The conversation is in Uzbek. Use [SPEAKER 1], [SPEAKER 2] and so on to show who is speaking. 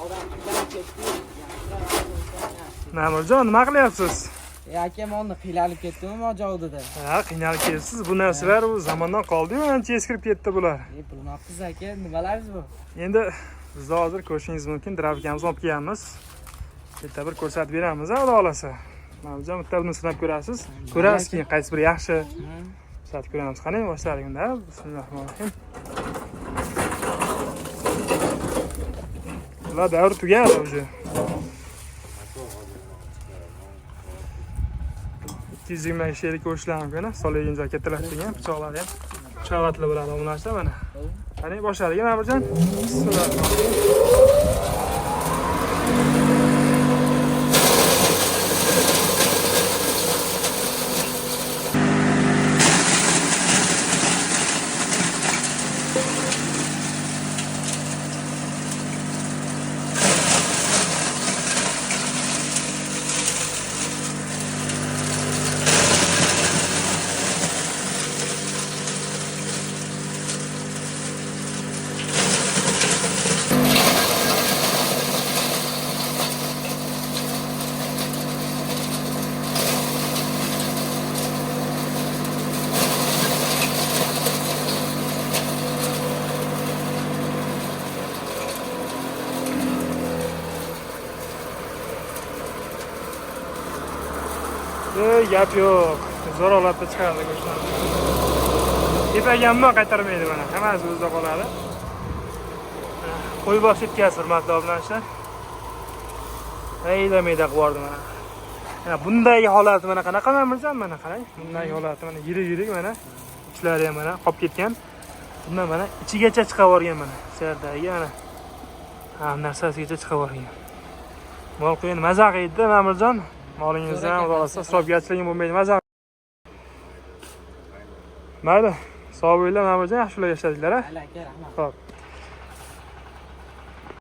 [SPEAKER 1] odam qiynalib ketdi.
[SPEAKER 2] Ma'murjon, nima qilyapsiz?
[SPEAKER 1] Akam onni qiynalib ketdimi mojovdida?
[SPEAKER 2] Ha, qiynalib ketibsiz. Bu narsalar u zamondan qoldi-yu, ancha eskirib ketdi bular.
[SPEAKER 1] Bilmabsiz aka, nimalarsiz bu?
[SPEAKER 2] Endi biz hozir ko'rishingiz mumkin, drafikamizni olib kelganmiz. Bitta bir ko'rsatib beramiz, xudo xolasa. Ma'murjon, bitta buni sinab ko'rasiz. Ko'rasiz keyin qaysi biri yaxshi. Ko'rsatib ko'ramiz. Qani boshladik unda. Bismillahirrohmanirrohim. Bular davr tugadi уже. 220 sheri ko'rishlar mumkin. Solaygan joy kattalatgan pichoqlar ham. Pichoqatli bo'ladi bu narsa mana. Qani boshladik, Ma'murjon. Bismillahirrohmanirrohim. Gap yo'q. Zo'r holatda chiqardi go'shtlarni. Tepaganmi qaytarmaydi mana. Hammasi o'zida qoladi. Qo'y bosh yetkazib hurmatli obunachilar. Mayda-mayda qilib yubordi mana. Mana bunday holati mana qanaqa Ma'murjon, mana qarang. Bunday holati mana yirik mana. Uchlari ham mana qolib ketgan. Bundan mana ichigacha chiqib yuborgan mana. Serdagi mana. Ha, narsasigacha chiqib yuborgan. Mol qo'ying maza qildi Ma'murjon. Molingizdan xudo xolasa isrofgarchiligim bo'lmaydi, maza. Mayli, sog' bo'linglar Ma'murjon, yaxshi ular yashadinglar, ha?
[SPEAKER 1] Aka, rahmat.
[SPEAKER 2] Xo'p.